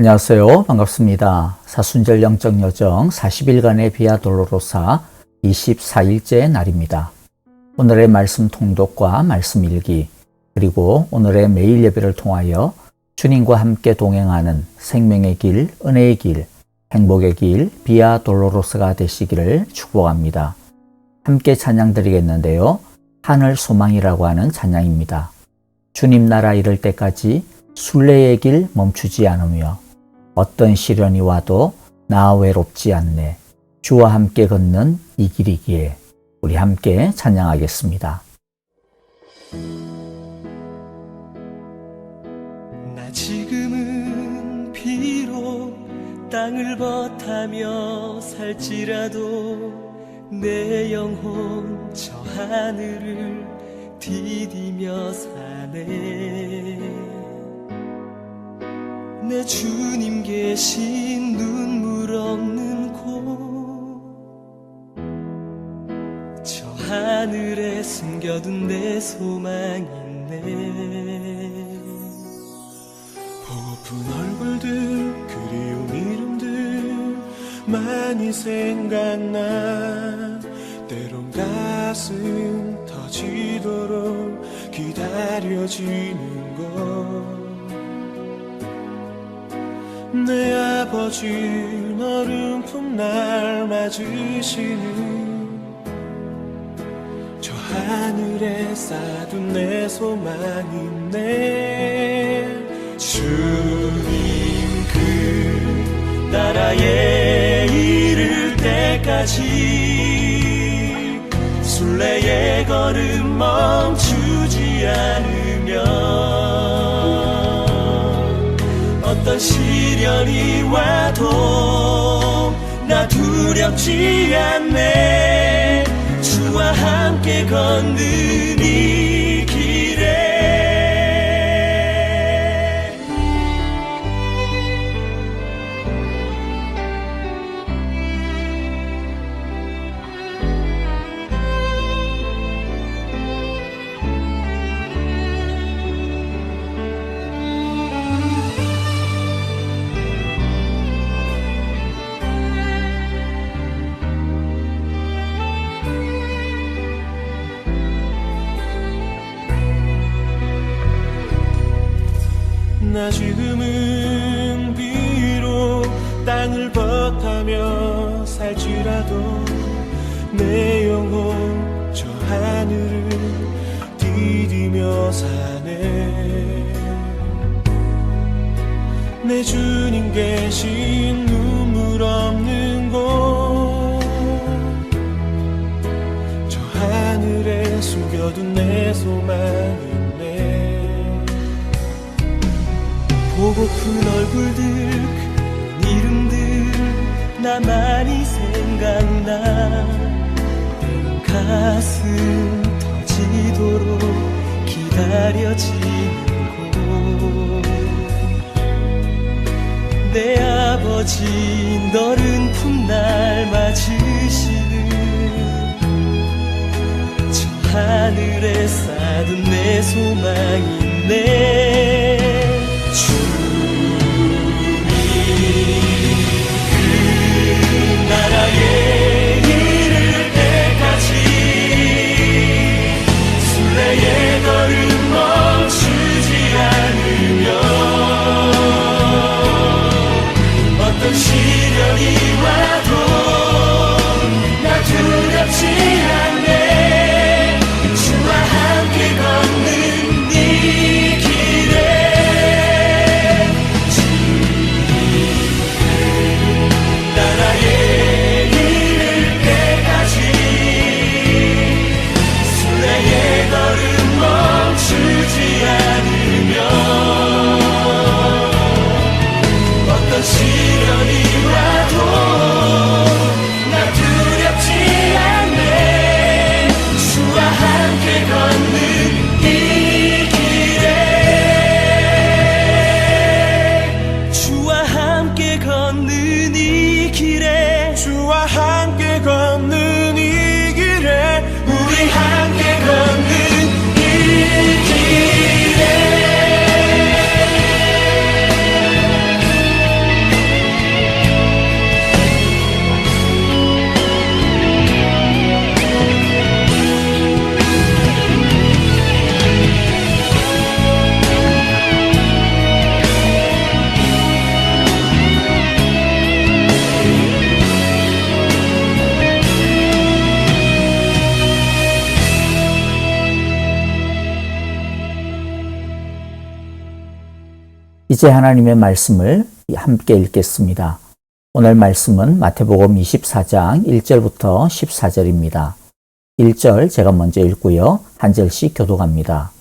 안녕하세요. 반갑습니다. 사순절 영적 여정 40일간의 비아 돌로로사 24일째 날입니다. 오늘의 말씀 통독과 말씀 일기, 그리고 오늘의 매일 예배를 통하여 주님과 함께 동행하는 생명의 길, 은혜의 길, 행복의 길, 비아 돌로로사가 되시기를 축복합니다. 함께 찬양 드리겠는데요. 하늘 소망이라고 하는 찬양입니다. 주님 나라 이를 때까지 순례의 길 멈추지 않으며 어떤 시련이 와도 나 외롭지 않네. 주와 함께 걷는 이 길이기에. 우리 함께 찬양하겠습니다. 나 지금은 비록 땅을 벗하며 살지라도 내 영혼 저 하늘을 디디며 사네. 내 주님 계신 눈물 없는 곳, 저 하늘에 숨겨둔 내 소망 있네. 보고픈 얼굴들, 그리운 이름들 많이 생각나. 때론 가슴 터지도록 기다려지는 것. 내 아버지 너른 품 날 맞으시는 저 하늘에 쌓둔 내 소망 있네. 주님 그 나라에 이를 때까지 순례의 걸음 멈추지 않으면 어떤 시련이 와도 나 두렵지 않네. 주와 함께 걷는 이 길에. 나 지금은 비록 땅을 벗하며 살지라도 내 영혼 저 하늘을 디디며 사네. 내 주님 계신 눈물 없는 곳, 저 하늘에 숨겨둔 내 소망 있네. 보고픈 얼굴들, 그 이름들 나 많이 생각나. 가슴 터지도록 기다려지는 곳. 내 아버지 너른 품 날 맞으시는 저 하늘에 쌓둔 내 소망 있네. 나라에 이를 때까지 순례의 걸음 멈추지 않으면 어떤 시련이 와도 나 두렵지 않네. 주와 함께 걷는 이 길에. 나라에 시련이 와도 나 두렵지 않네. 주와 함께 걷는 이 길에. 주와 함께 걷는 이 길에. 주와 함께 걷는 이 길에. 우리 함께 걷는 이 길에. 이제 하나님의 말씀을 함께 읽겠습니다. 오늘 말씀은 마태복음 24장 1절부터 14절입니다. 1절 제가 먼저 읽고요. 한 절씩 교독합니다.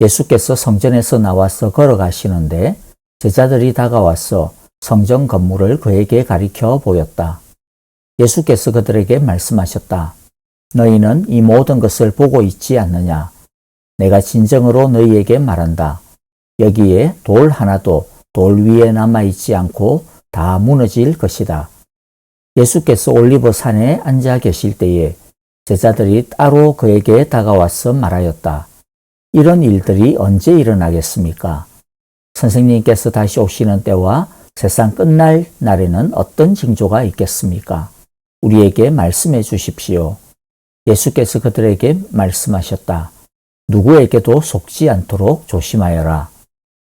예수께서 성전에서 나와서 걸어가시는데 제자들이 다가와서 성전 건물을 그에게 가리켜 보였다. 예수께서 그들에게 말씀하셨다. 너희는 이 모든 것을 보고 있지 않느냐? 내가 진정으로 너희에게 말한다. 여기에 돌 하나도 돌 위에 남아있지 않고 다 무너질 것이다. 예수께서 올리브 산에 앉아 계실 때에 제자들이 따로 그에게 다가와서 말하였다. 이런 일들이 언제 일어나겠습니까? 선생님께서 다시 오시는 때와 세상 끝날 날에는 어떤 징조가 있겠습니까? 우리에게 말씀해 주십시오. 예수께서 그들에게 말씀하셨다. 누구에게도 속지 않도록 조심하여라.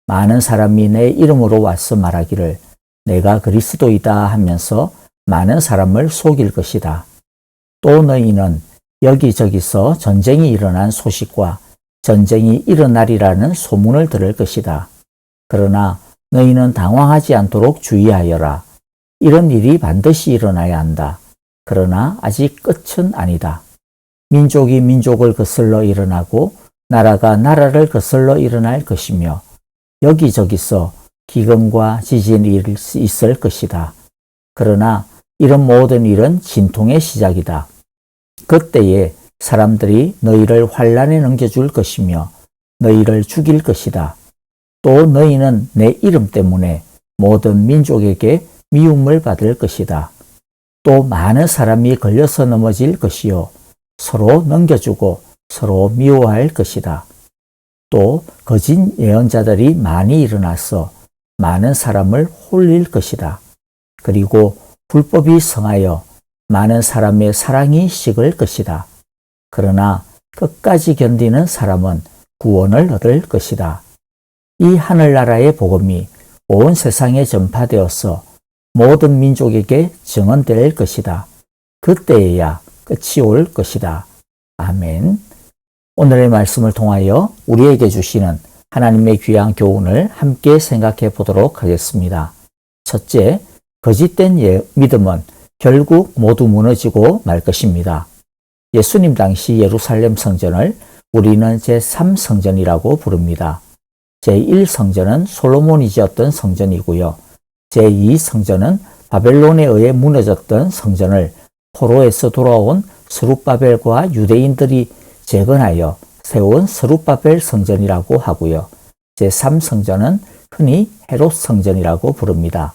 많은 사람이 내 이름으로 와서 말하기를 내가 그리스도이다 하면서 많은 사람을 속일 것이다. 또 너희는 여기저기서 전쟁이 일어난 소식과 전쟁이 일어나리라는 소문을 들을 것이다. 그러나 너희는 당황하지 않도록 주의하여라. 이런 일이 반드시 일어나야 한다. 그러나 아직 끝은 아니다. 민족이 민족을 거슬러 일어나고 나라가 나라를 거슬러 일어날 것이며 여기저기서 기근과 지진이 있을 것이다. 그러나 이런 모든 일은 진통의 시작이다. 그때에 사람들이 너희를 환란에 넘겨줄 것이며 너희를 죽일 것이다. 또 너희는 내 이름 때문에 모든 민족에게 미움을 받을 것이다. 또 많은 사람이 걸려서 넘어질 것이요 서로 넘겨주고 서로 미워할 것이다. 또 거짓 예언자들이 많이 일어나서 많은 사람을 홀릴 것이다. 그리고 불법이 성하여 많은 사람의 사랑이 식을 것이다. 그러나 끝까지 견디는 사람은 구원을 얻을 것이다. 이 하늘나라의 복음이 온 세상에 전파되어서 모든 민족에게 증언될 것이다. 그때에야 끝이 올 것이다. 아멘. 오늘의 말씀을 통하여 우리에게 주시는 하나님의 귀한 교훈을 함께 생각해 보도록 하겠습니다. 첫째, 거짓된 믿음은 결국 모두 무너지고 말 것입니다. 예수님 당시 예루살렘 성전을 우리는 제3성전이라고 부릅니다. 제1성전은 솔로몬이 지었던 성전이고요. 제2성전은 바벨론에 의해 무너졌던 성전을 포로에서 돌아온 스룹바벨과 유대인들이 재건하여 세운 스룹바벨 성전이라고 하고요. 제3성전은 흔히 헤롯 성전이라고 부릅니다.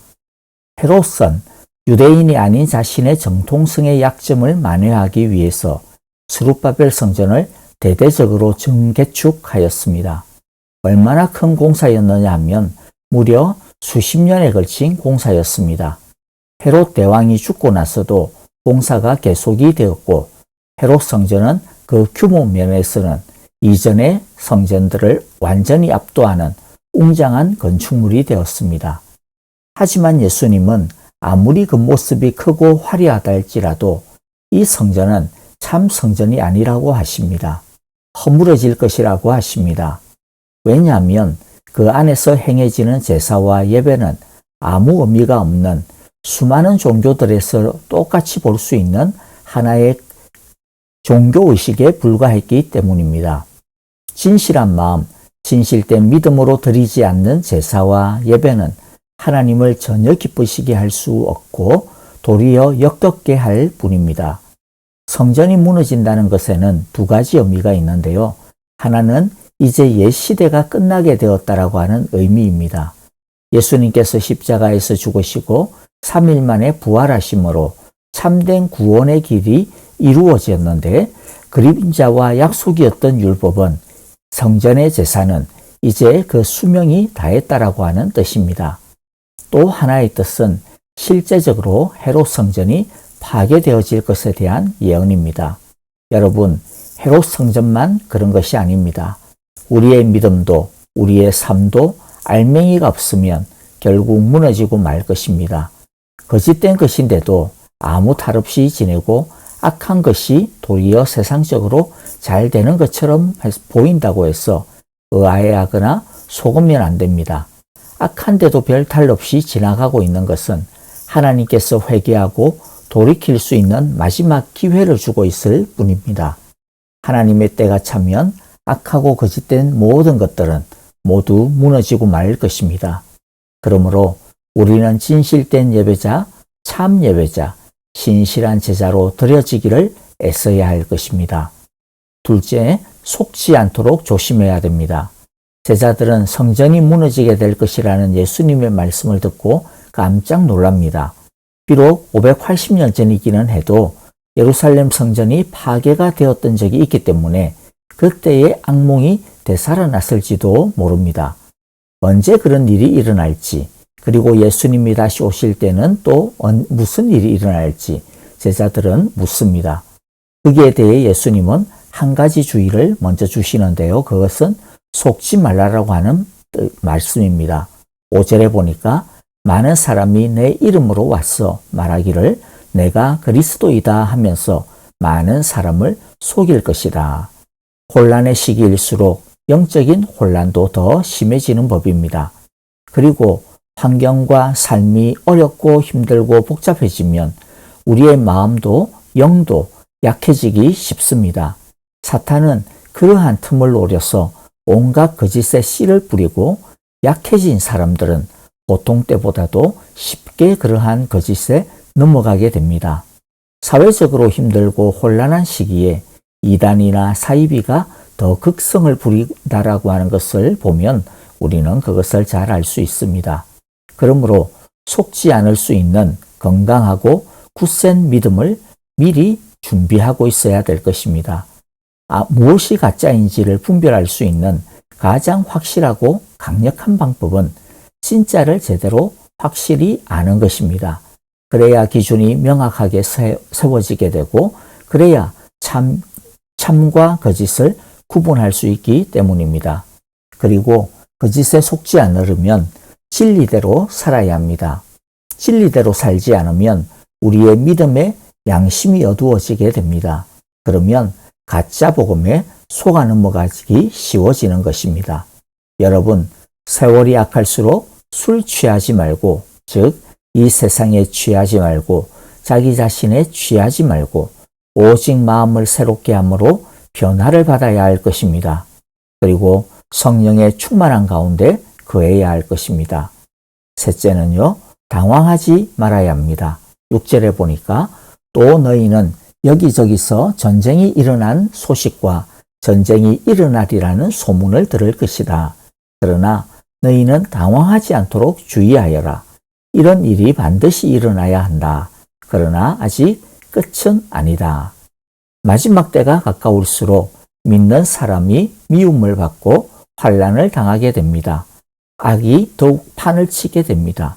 헤롯은 유대인이 아닌 자신의 정통성의 약점을 만회하기 위해서 스룹바벨 성전을 대대적으로 증개축하였습니다. 얼마나 큰 공사였느냐 하면 무려 수십 년에 걸친 공사였습니다. 헤롯 대왕이 죽고 나서도 공사가 계속이 되었고 헤롯 성전은 그 규모 면에서는 이전의 성전들을 완전히 압도하는 웅장한 건축물이 되었습니다. 하지만 예수님은 아무리 그 모습이 크고 화려하다 할지라도 이 성전은 참 성전이 아니라고 하십니다. 허물어질 것이라고 하십니다. 왜냐하면 그 안에서 행해지는 제사와 예배는 아무 의미가 없는 수많은 종교들에서 똑같이 볼 수 있는 하나의 종교의식에 불과했기 때문입니다. 진실한 마음, 진실된 믿음으로 드리지 않는 제사와 예배는 하나님을 전혀 기쁘시게 할 수 없고 도리어 역겹게 할 뿐입니다. 성전이 무너진다는 것에는 두 가지 의미가 있는데요. 하나는 이제 옛 시대가 끝나게 되었다라고 하는 의미입니다. 예수님께서 십자가에서 죽으시고 3일 만에 부활하심으로 참된 구원의 길이 이루어졌는데 그림자와 약속이었던 율법은 성전의 제사는 이제 그 수명이 다했다라고 하는 뜻입니다. 또 하나의 뜻은 실제적으로 헤롯 성전이 파괴되어질 것에 대한 예언입니다. 여러분, 헤롯 성전만 그런 것이 아닙니다. 우리의 믿음도 우리의 삶도 알맹이가 없으면 결국 무너지고 말 것입니다. 거짓된 것인데도 아무 탈 없이 지내고 악한 것이 도리어 세상적으로 잘 되는 것처럼 보인다고 해서 의아해하거나 속으면 안 됩니다. 악한데도 별 탈 없이 지나가고 있는 것은 하나님께서 회개하고 돌이킬 수 있는 마지막 기회를 주고 있을 뿐입니다. 하나님의 때가 차면 악하고 거짓된 모든 것들은 모두 무너지고 말 것입니다. 그러므로 우리는 진실된 예배자, 참 예배자, 신실한 제자로 드려지기를 애써야 할 것입니다. 둘째, 속지 않도록 조심해야 됩니다. 제자들은 성전이 무너지게 될 것이라는 예수님의 말씀을 듣고 깜짝 놀랍니다. 비록 580년 전이기는 해도 예루살렘 성전이 파괴가 되었던 적이 있기 때문에 그때의 악몽이 되살아났을지도 모릅니다. 언제 그런 일이 일어날지, 그리고 예수님이 다시 오실 때는 또 무슨 일이 일어날지 제자들은 묻습니다. 거기에 대해 예수님은 한 가지 주의를 먼저 주시는데요. 그것은 속지 말라라고 하는 말씀입니다. 5절에 보니까 많은 사람이 내 이름으로 와서 말하기를 내가 그리스도이다 하면서 많은 사람을 속일 것이다. 혼란의 시기일수록 영적인 혼란도 더 심해지는 법입니다. 그리고 환경과 삶이 어렵고 힘들고 복잡해지면 우리의 마음도 영도 약해지기 쉽습니다. 사탄은 그러한 틈을 노려서 온갖 거짓의 씨를 뿌리고 약해진 사람들은 보통 때보다도 쉽게 그러한 거짓에 넘어가게 됩니다. 사회적으로 힘들고 혼란한 시기에 이단이나 사이비가 더 극성을 부린다라고 하는 것을 보면 우리는 그것을 잘 알 수 있습니다. 그러므로 속지 않을 수 있는 건강하고 굳센 믿음을 미리 준비하고 있어야 될 것입니다. 무엇이 가짜인지를 분별할 수 있는 가장 확실하고 강력한 방법은 진짜를 제대로 확실히 아는 것입니다. 그래야 기준이 명확하게 세워지게 되고 그래야 참과 거짓을 구분할 수 있기 때문입니다. 그리고 거짓에 속지 않으려면 진리대로 살아야 합니다. 진리대로 살지 않으면 우리의 믿음의 양심이 어두워지게 됩니다. 그러면 가짜 복음에 속아 넘어가기 쉬워지는 것입니다. 여러분, 세월이 약할수록 술 취하지 말고, 즉 이 세상에 취하지 말고 자기 자신에 취하지 말고 오직 마음을 새롭게 함으로 변화를 받아야 할 것입니다. 그리고 성령의 충만한 가운데 거해야 할 것입니다. 셋째는요, 당황하지 말아야 합니다. 6절에 보니까 또 너희는 여기저기서 전쟁이 일어난 소식과 전쟁이 일어나리라는 소문을 들을 것이다. 그러나 너희는 당황하지 않도록 주의하여라. 이런 일이 반드시 일어나야 한다. 그러나 아직 끝은 아니다. 마지막 때가 가까울수록 믿는 사람이 미움을 받고 환난을 당하게 됩니다. 악이 더욱 판을 치게 됩니다.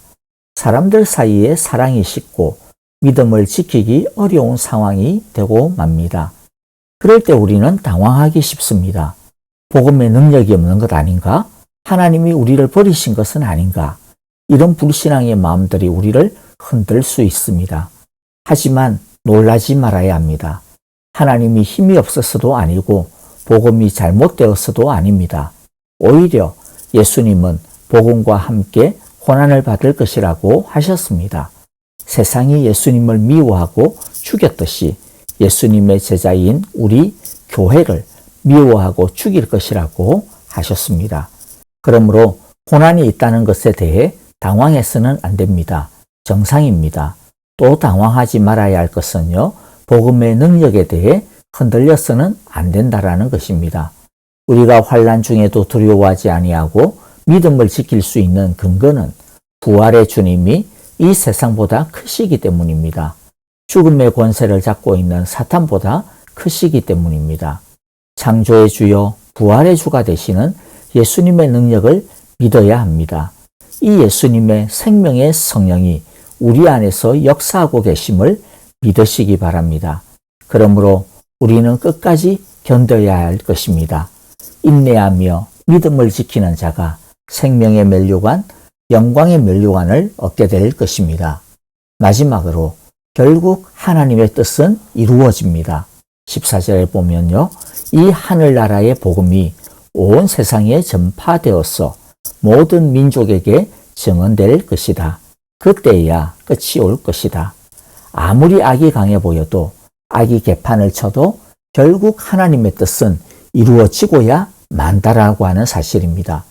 사람들 사이에 사랑이 식고 믿음을 지키기 어려운 상황이 되고 맙니다. 그럴 때 우리는 당황하기 쉽습니다. 복음의 능력이 없는 것 아닌가? 하나님이 우리를 버리신 것은 아닌가? 이런 불신앙의 마음들이 우리를 흔들 수 있습니다. 하지만 놀라지 말아야 합니다. 하나님이 힘이 없어서도 아니고 복음이 잘못되었어도 아닙니다. 오히려 예수님은 복음과 함께 고난을 받을 것이라고 하셨습니다. 세상이 예수님을 미워하고 죽였듯이 예수님의 제자인 우리 교회를 미워하고 죽일 것이라고 하셨습니다. 그러므로 고난이 있다는 것에 대해 당황해서는 안 됩니다. 정상입니다. 또 당황하지 말아야 할 것은요, 복음의 능력에 대해 흔들려서는 안 된다라는 것입니다. 우리가 환난 중에도 두려워하지 아니하고 믿음을 지킬 수 있는 근거는 부활의 주님이 이 세상보다 크시기 때문입니다. 죽음의 권세를 잡고 있는 사탄보다 크시기 때문입니다. 창조의 주요 부활의 주가 되시는 예수님의 능력을 믿어야 합니다. 이 예수님의 생명의 성령이 우리 안에서 역사하고 계심을 믿으시기 바랍니다. 그러므로 우리는 끝까지 견뎌야 할 것입니다. 인내하며 믿음을 지키는 자가 생명의 면류관, 영광의 면류관을 얻게 될 것입니다. 마지막으로 결국 하나님의 뜻은 이루어집니다. 14절에 보면요, 이 하늘나라의 복음이 온 세상에 전파되어서 모든 민족에게 증언될 것이다. 그때야 끝이 올 것이다. 아무리 악이 강해 보여도 악이 개판을 쳐도 결국 하나님의 뜻은 이루어지고야 만다라고 하는 사실입니다.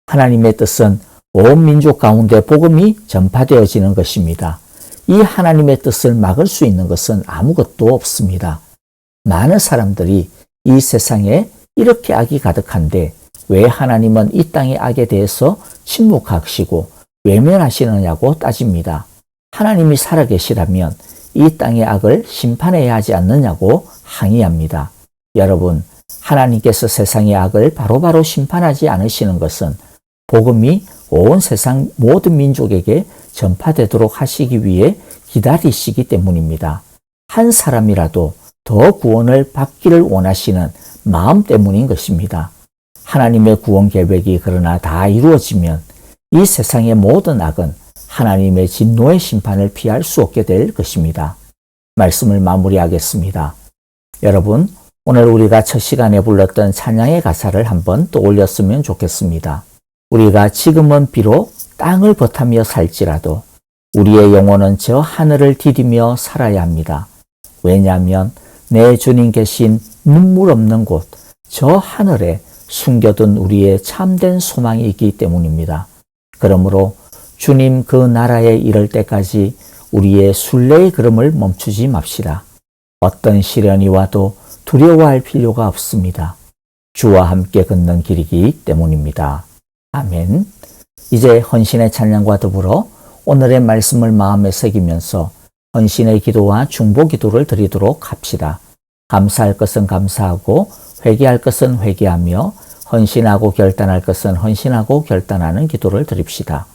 하나님의 뜻은 온 민족 가운데 복음이 전파되어지는 것입니다. 이 하나님의 뜻을 막을 수 있는 것은 아무것도 없습니다. 많은 사람들이 이 세상에 이렇게 악이 가득한데 왜 하나님은 이 땅의 악에 대해서 침묵하시고 외면하시느냐고 따집니다. 하나님이 살아계시다면 이 땅의 악을 심판해야 하지 않느냐고 항의합니다. 여러분, 하나님께서 세상의 악을 바로바로 심판하지 않으시는 것은 복음이 온 세상 모든 민족에게 전파되도록 하시기 위해 기다리시기 때문입니다. 한 사람이라도 더 구원을 받기를 원하시는 마음 때문인 것입니다. 하나님의 구원 계획이 그러나 다 이루어지면 이 세상의 모든 악은 하나님의 진노의 심판을 피할 수 없게 될 것입니다. 말씀을 마무리하겠습니다. 여러분, 오늘 우리가 첫 시간에 불렀던 찬양의 가사를 한번 떠올렸으면 좋겠습니다. 우리가 지금은 비록 땅을 버타며 살지라도 우리의 영혼은 저 하늘을 디디며 살아야 합니다. 왜냐하면 내 주님 계신 눈물 없는 곳, 저 하늘에 숨겨둔 우리의 참된 소망이 있기 때문입니다. 그러므로 주님 그 나라에 이를 때까지 우리의 순례의 걸음을 멈추지 맙시다. 어떤 시련이 와도 두려워할 필요가 없습니다. 주와 함께 걷는 길이기 때문입니다. 아멘. 이제 헌신의 찬양과 더불어 오늘의 말씀을 마음에 새기면서 헌신의 기도와 중보 기도를 드리도록 합시다. 감사할 것은 감사하고 회개할 것은 회개하며 헌신하고 결단할 것은 헌신하고 결단하는 기도를 드립시다.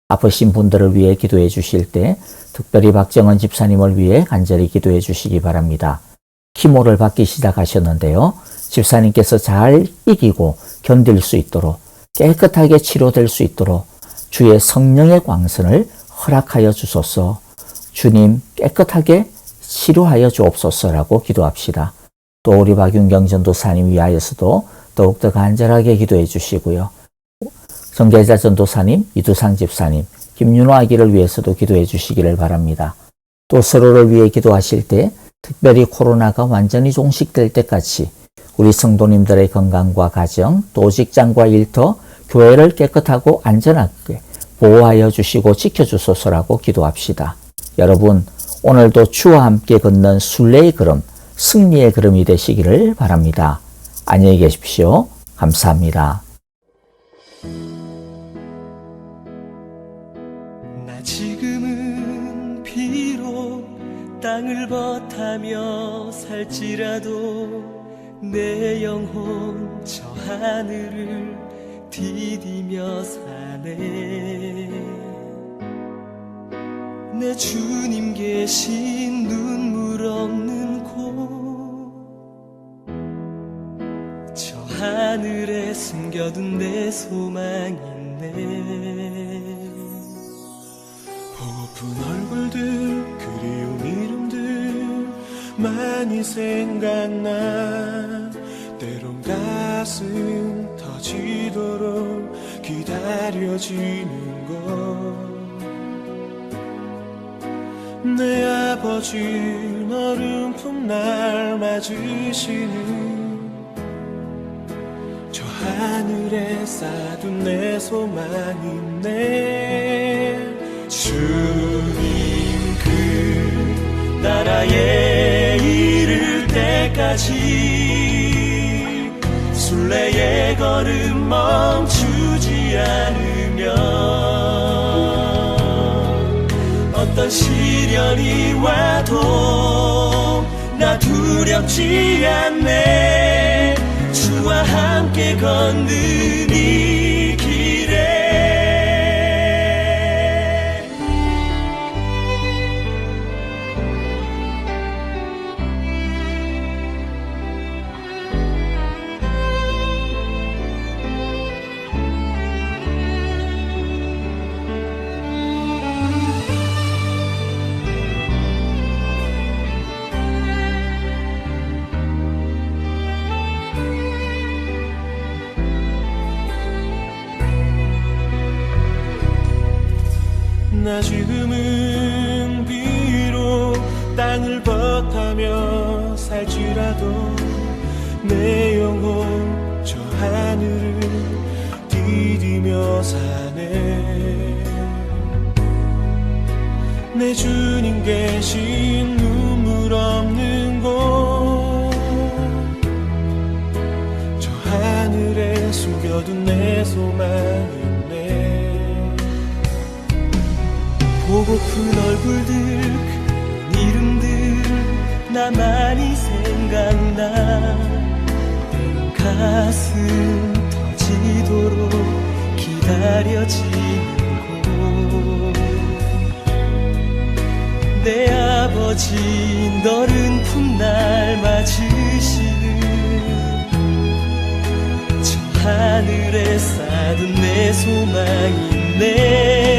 아프신 분들을 위해 기도해 주실 때 특별히 박정은 집사님을 위해 간절히 기도해 주시기 바랍니다. 키모를 받기 시작하셨는데요. 집사님께서 잘 이기고 견딜 수 있도록 깨끗하게 치료될 수 있도록 주의 성령의 광선을 허락하여 주소서. 주님 깨끗하게 치료하여 주옵소서라고 기도합시다. 또 우리 박윤경 전도사님 위하여서도 더욱더 간절하게 기도해 주시고요. 정계자 전도사님, 이두상 집사님, 김윤호 아기를 위해서도 기도해 주시기를 바랍니다. 또 서로를 위해 기도하실 때 특별히 코로나가 완전히 종식될 때까지 우리 성도님들의 건강과 가정, 또 직장과 일터, 교회를 깨끗하고 안전하게 보호하여 주시고 지켜주소서라고 기도합시다. 여러분, 오늘도 주와 함께 걷는 순례의 걸음, 승리의 걸음이 되시기를 바랍니다. 안녕히 계십시오. 감사합니다. 나 지금은 비록 땅을 버타며 살지라도 내 영혼 저 하늘을 디디며 사네. 내 주님 계신 눈물 없는 곳, 저 하늘에 숨겨둔 내 소망이 있네. 보고픈 얼굴들, 그리운 이름들 많이 생각나. 때론 가슴 터지도록 기다려지는 것. 내 아버지 어른품 날 맞으시는 저 하늘에 쌓둔 내 소망이네. 주님 그 나라에 이를 때까지 순례의 걸음 멈추지 않으면 어떤 시련이 와도 나 두렵지 않네. 주와 함께 걷는 이 길에 나 지금은 비록 땅을 벗하며 살지라도 내 영혼 저 하늘을 디디며 사네. 내 주님 계신 눈물 없는 곳, 저 하늘에 숨겨둔 내 소망이 있네. 보고픈 얼굴들, 그 이름들 나만이 생각나. 가슴 터지도록 기다려지는 곳, 내 아버지 너른 풋날 맞으시는 저 하늘에 쌓은 내 소망이 있네.